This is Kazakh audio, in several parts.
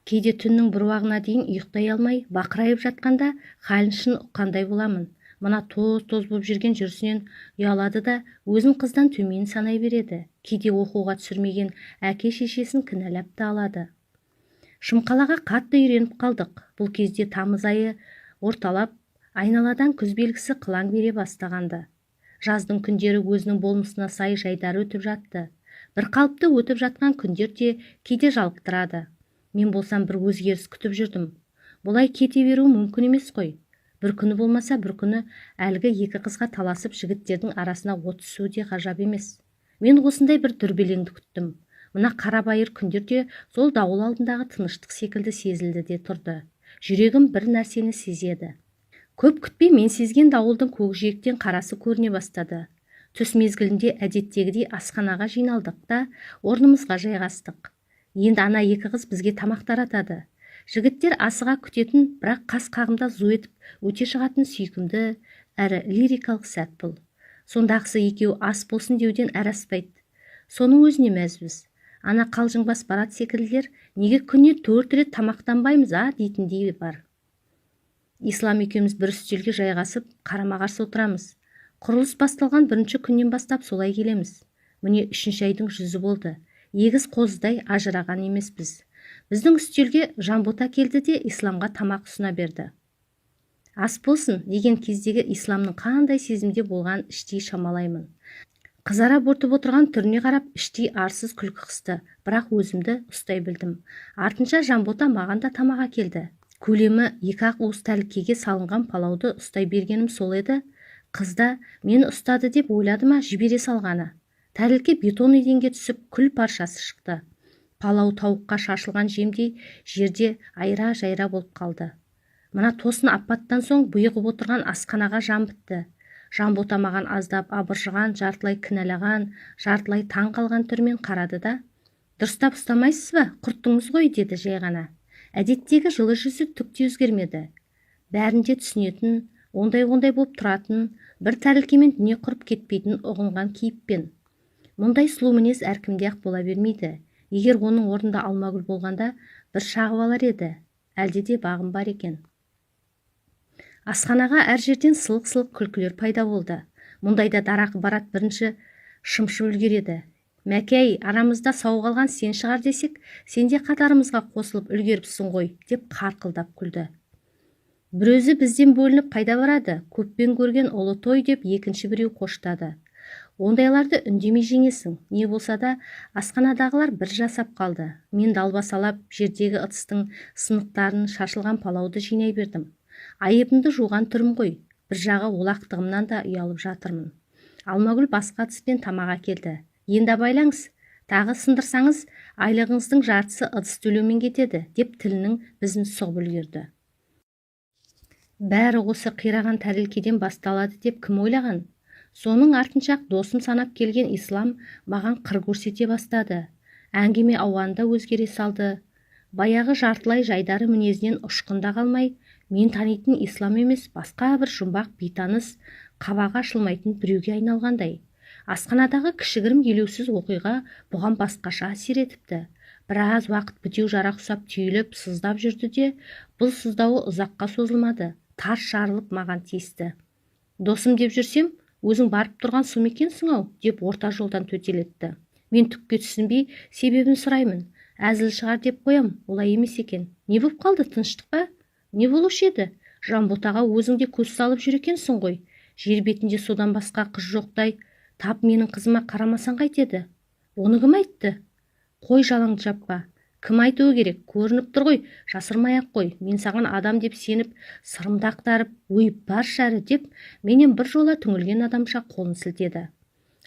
Кейде түннің бір уағына дейін ұйықтай алмай бақырайып жатқанда халін шын ұққандай боламын. Мына тоз-тоз боп жүрген жүрісінен ұялады да өзін қыздан төмен санай береді. Кейде оқуға түсірмеген әке-шешесін кінәлап та алады. Шымқалаға қатты үйреніп қалдық. Бұл кезде тамыз айы орталап, айналадан күз белгісі қылаң бере бастағанды. Жаздың күндері өзінің болмысына сай жайдары өтіп жатты. Бір қалыпты өтіп жатқан күндер де кейде жалықтырады. Мен болсам бір өзгеріс күтіп жүрдім. Бұлай кете беру мүмкін емес қой. Бір күні болмаса бір күні әлгі екі қызға таласып жігіттердің арасына от түсуі де ғажап емес. Мен осындай бір дүрбелеңді күттім. Мына қарабайыр күндерде сол дауыл алдындағы тыныштық секілді сезілді де тұрды. Жүрегім бір нәрсені сезеді. Көп күтпей мен сезген дауылдың көкжиектен қарасы көріне бастады. Түс мезгілінде әдеттегідей асханаға жиналдық та орнымызға жайғастық. Енді ана екі қыз бізге тамақ таратады. Жігіттер асыға күтетін, бірақ қас қағымда зу етіп өте шығатын сүйкімді әрі лирикалық сәт бұл. Сондағысы екеу ас болсын деуден әрі аспайды. Соның өзіне мәзбіз. Ана қалжыңбас барат секілділер неге күніне 4 рет тамақтанбаймыз дейтіндей бар. Ислам екеуміз бір үстелге жайғасып, қарама-қарсы отырамыз. Құрылыс басталған бірінші күннен бастап солай келеміз. Міне 3-ші айдың жүзі болды. Егіз қозыдай ажыраған емеспіз. Біздің үстелге Жанбота келді де Исламға тамақ ұсына берді. Ас болсын деген кездегі Исламның қандай сезімде болған іштей шамалаймын. Қызара бөртіп отырған түріне қарап іштей арсыз күлкі қысты, бірақ өзімді ұстай білдім. Артынша Жанбота маған да тамақ әкелді. Көлемі 2-ақ уыс тәліккеге салынған палауды ұстай бергенім сол еді. Қызда мені ұстады деп ойлады ма жібере салғаны. Тәрілке бетон еденге түсіп күл паршасы шықты. Палау тауыққа шашылған жемдей жерде айра-жайра болып қалды. Мына тосын апаттан соң бұйығып отырған асханаға жан бітті. Жанбота маған аздап абыржыған, жартылай кінәлаған, жартылай таң қалған түрмен қарады да: «Дұрыстап ұстамайсыз ба? Құрттыңыз ғой», деді жай ғана. Әдеттегі жылы жүзі түк те өзгермеді. Бәрінде түсінетін, ондай-ондай болып тұратын, бір тәрілкемен дүние құрып кетпейтін ұғынған кейіппен. Мұндай сұлу мінез әркімде ақ бола бермейді. Егер оның орнында Алмагүл болғанда бір шағып алар еді. Әлде де бағым бар екен. Асханаға әр жерден сылық-сылық күлкілер пайда болды. Мұндайда дарақы барат бірінші шымшып үлгереді. «Мәкей, арамызда сау қалған сен шығар десек, сен де қатарымызға қосылып үлгеріпсің ғой», деп қарқылдап күлді. Бір өзі бізден бөлініп қайда барады? Көппен көрген ұлы той деп екінші біреу қоштады. Ондайларды үндемей жеңесің. Не болса да асханадағылар бір жасап қалды. Мен далбасалап жердегі ыдыстың сынықтарын, шашылған палауды жинай бердім. Айыбымды жуған түрім ғой. Бір жағы олақтығымнан да ұялып жатырмын. Алмагүл басқа ыдыспен тамақ әкелді. «Енді байлаңыз, тағы сындырсаңыз, айлығыңыздың жартысы ыдыс төлеумен кетеді», деп тілінің бізін сұғып үлгерді. Бәрі осы қираған тәрелкеден басталады деп кім ойлаған? Соның артынша досым санап келген Ислам маған қыр көрсете бастады. Әңгіме ауанында өзгере салды. Баяғы жартылай жайдары мінезінен ұшқында қалмай, мен танитын Ислам емес, басқа бір жұмбақ бейтаныс, қабағы ашылмайтын біреуге айналғандай. Асханадағы кішігірім елеусіз оқиға бұған басқаша әсер етіпті. Біраз уақыт бітеу жарақ ұсап түйіліп, сыздап жүрді де, бұл сыздауы ұзаққа созылмады. Тарс жарылып маған тиісті. «Досым деп жүрсем, өзің барып тұрған сұм екенсің-ау», деп орта жолдан төтелетті. Мен түкке түсінбей себебін сұраймын. Әзіл шығар деп қоям, олай емес екен. «Не болып қалды, тыныштық па? Не болушы еді? Жанботаға өзің де көз салып жүр екенсің ғой. Жер бетінде содан басқа қыз жоқтай, тап менің қызыма қарамасаң қайтеді?» «Оны кім айтты?» «Қой, жалаңды жаппа. Кім айтуы керек? Көрініп тұр ғой, жасырмай-ақ қой. Мен саған адам деп сеніп, сырымды ақтарып, ойып бар шәрі», деп менен бір жола түңілген адамша қолын сілтеді.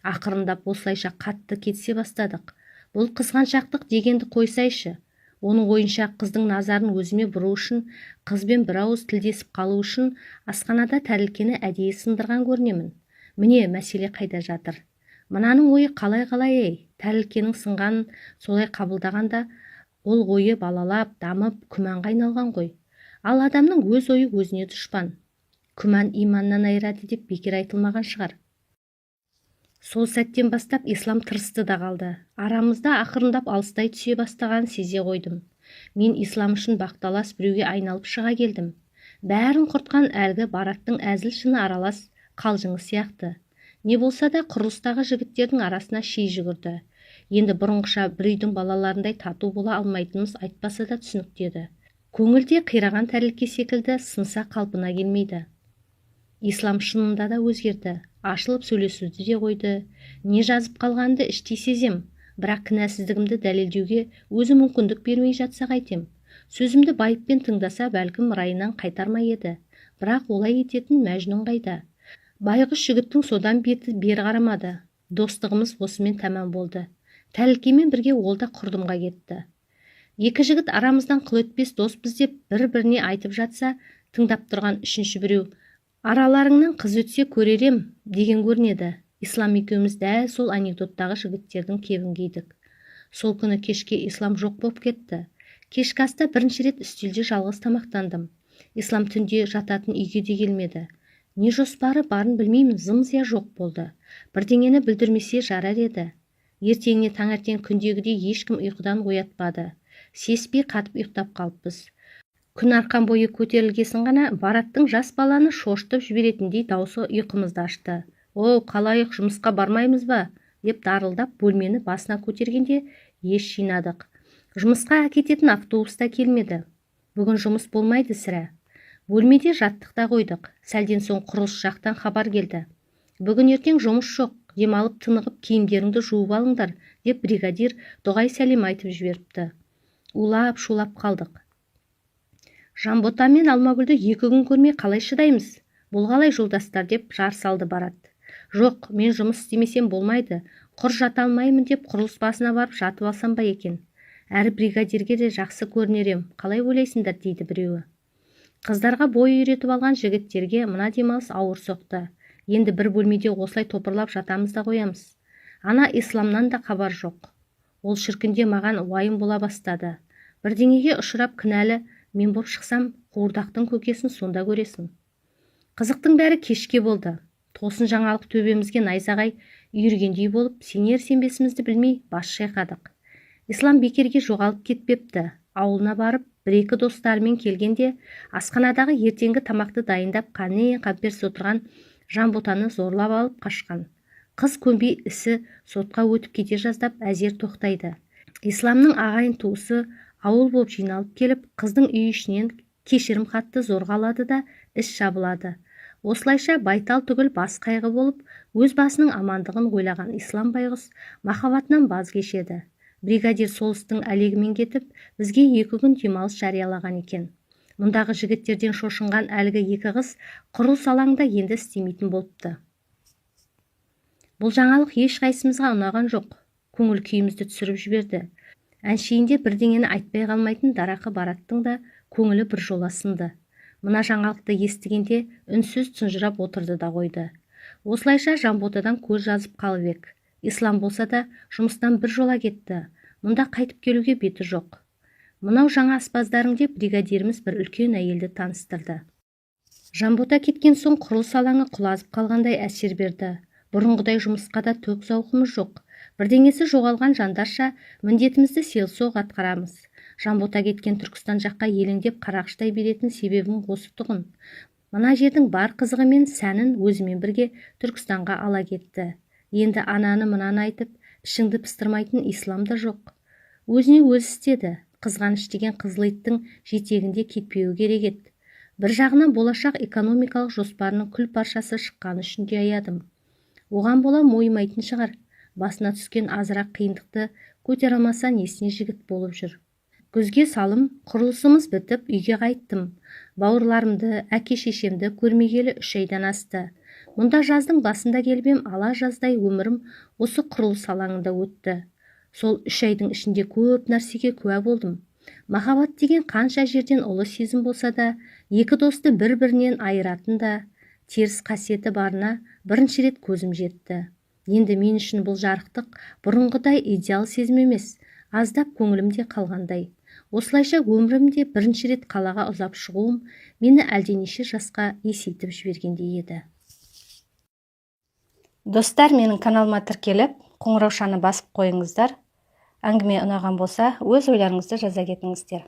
Ақырындап осылайша қатты кетсе бастадық. Бұл қызғаншақтық дегенді қойсайшы. Оның ойынша қыздың назарын өзіме бұру үшін, қызбен бір ауыз тілдесіп қалу үшін асханада тәрілкені әдейі сындырған көрінемін. Міне мәселе қайда жатыр. Мынаның ойы қалай, тәрілкенің сынғанын солай қабылдағанда, ол ойы балалап, дамып, күмәнға айналған ғой. Ал адамның өз ойы өзіне дұшпан. Күмән иманнан айырады деп бекер айтылмаған шығар. Сол сәттен бастап Ислам тырысты да қалды. Арамызда ақырындап алыстай түсе бастаған сезе қойдым. Мен ислам үшін бақталас біреуге айналып шыға келдім. Бәрін құртқан әлгі Бараттың әзіл шыны аралас қалжыңы сияқты. Не болса да құрылыстағы жігіттердің арасына ши жүгірді. Енді бұрынғыша бір үйдің балаларындай тату бола алмайтынымыз айтпаса да түсінікті еді. Көңілде қираған тәрелке секілді сынса қалпына келмейді. Ислам шынында да өзгерді. Ашылып сөйлесуді де қойды. Не жазып қалғанды іштей сезем, бірақ кінәсіздігімді дәлелдеуге өзі мүмкіндік бермей жатса қайтем. Сөзімді байыппен тыңдаса бәлкім райынан қайтармай еді. Бірақ олай ететін Мәжнүн қайда? Байғұс жігіттің содан бері қарамады. Достығымыз осымен тәмам болды. Тәрелкемен бірге ол да құрдымға кетті. Екі жігіт арамыздан қыл өтпес доспыз деп бір-біріне айтып жатса, тыңдап тұрған үшінші біреу араларыңнан қыз өтсе көререм деген көрінеді. Ислам екеуміз дәл сол анекдоттағы жігіттердің кебін кидік. Сол күні кешке Ислам жоқ болып кетті. Кешкі аста бірінші рет үстелде жалғыз тамақтандым. Ислам түнде жататын үйге де келмеді. Не жоспары барын білмеймін, зым-зия жоқ болды. Бірдеңені білдірмесе жарар еді. Ертеңіне таңертең күндегідей ешкім ұйқыдан оятпады. Сеспей қатып ұйықтап қалыппыз. Күн арқан бойы көтерілгесін ғана Бараттың жас баланы шошытып жіберетіндей даусы ұйқымызды ашты. «О, қалайық, жұмысқа бармаймыз ба?» деп дарылдап бөлмені басына көтергенде еш жинадық. Жұмысқа әкететін автобус та келмеді. Бүгін жұмыс болмайды сірә. Бөлмеде жаттық та қойдық. Сәлден соң құрылыс жақтан хабар келді. Бүгін ертең жұмыс жоқ, демалып тынығып киімдеріңді жуып алыңдар деп бригадир дұғай сәлем айтып жіберіпті. Улап-шулап қалдық. Жанбота мен Алмагүлді 2 күн көрмей қалай шыдаймыз? Бұл қалай жолдастар деп жар салды Барат. Жоқ, мен жұмыс істемесем болмайды. Құр жата алмаймын деп құрылыс басына барып жатып алсам ба екен. Әрі бригадирге де жақсы көрінерем. Қалай ойлайсыңдар дейді біреуі. Қыздарға бой үйретіп алған жігіттерге мына демалыс ауыр соқты. Енді бір бөлмеде осылай топырлап жатамыз да қоямыз. Ана Исламнан да хабар жоқ. Ол шіркінде маған уайым бола бастады. Бірдеңеге ұшырап кінәлі мен боп шықсам, қуырдақтың көкесін сонда көресің. Қызықтың бәрі кешке болды. Тосын жаңалық төбемізге найзағай үйіргендей болып, сенер-сенбесімізді білмей бас шайқадық. Ислам бекерге жоғалып кетпепті. Ауылына барып, бір-екі достарымен келгенде, асханадағы ертеңгі тамақты дайындап қане-қамперсіз отырған Жанботаны зорлап алып қашқан. Қыз көнбей ісі сотқа өтіп кете жаздап әзер тоқтайды. Исламның ағайын туысы ауыл болып жиналып келіп, қыздың үй ішінен кешірім хатты зорға алады да іс жабылады. Осылайша байтал түгіл бас қайғы болып, өз басының амандығын ойлаған Ислам байғұс махаббатынан баз кешеді. Бригадир сол істің әлегімен кетіп, бізге 2 күн демалыс жариялаған екен. Мұндағы жігіттерден шошынған әлгі 2 қыз құрылыс алаңында енді істемейтін болыпты. Бұл жаңалық еш қайсымызға ұнаған жоқ. Көңіл күйімізді түсіріп жіберді. Әншейінде бірдеңені айтпай қалмайтын дарақы Бараттың да көңілі бір жола сынды. Мына жаңалықты естігенде үнсіз тұнжырап отырды да қойды. Осылайша Жанботадан көз жазып қалып ек. Ислам болса да жұмыстан бір жола кетті. Мұнда қайтып келуге беті жоқ. Мынау жаңа аспаздарың деп бригадиріміз бір үлкен әйелді таныстырды. Жанбота кеткен соң құрылыс алаңы құлазып қалғандай әсер берді. Бұрынғыдай жұмысқа да төк зауқымыз жоқ. Бірдеңесі жоғалған жандарша міндетімізді селсоқ атқарамыз. Жанбота кеткен Түркістан жаққа елеңдеп қарақштай беретін себебім осы тұғын. Мына жердің бар қызығы мен сәнін өзімен бірге Түркістанға ала кетті. Енді ананы мынаны айтып, ішіңді пыстырмайтын Ислам да жоқ. Өзіне өз істеді. Қызғаныш деген қызыл иттің жетегінде кетпеуі керек еді. Бір жағынан болашақ экономикалық жоспарының күл паршасы шыққаны үшін де аядым. Оған бола мойымайтын шығар. Басына түскен азырақ қиындықты көтере алмаса несіне жігіт болып жүр. Күзге салым, құрылысымыз бітіп үйге қайттым. Бауырларымды, әке-шешемді көрмегелі 3 айдан асты. Мұнда жаздың басында келбем, ала жаздай өмірім осы құрылыс алаңында өтті. Сол 3 айдың ішінде көп нәрсеге куә болдым. Махаббат деген қанша жерден ұлы сезім болса да, 2 досты бір-бірінен айыратын да теріс қасиеті барына бірінші рет көзім жетті. Енді мен үшін бұл жарықтық бұрынғыдай идеал сезім емес, аздап көңілімде қалғандай. Осылайша өмірімде бірінші рет қалаға ұзап шығуым мені әлденеше жасқа есейтіп жібергендей еді. Достар, менің каналыма тіркеліп, қоңыраушаны басып қойыңыздар. әңгіме ұнаған болса өз ойларыңызды жаза кетіңіздер.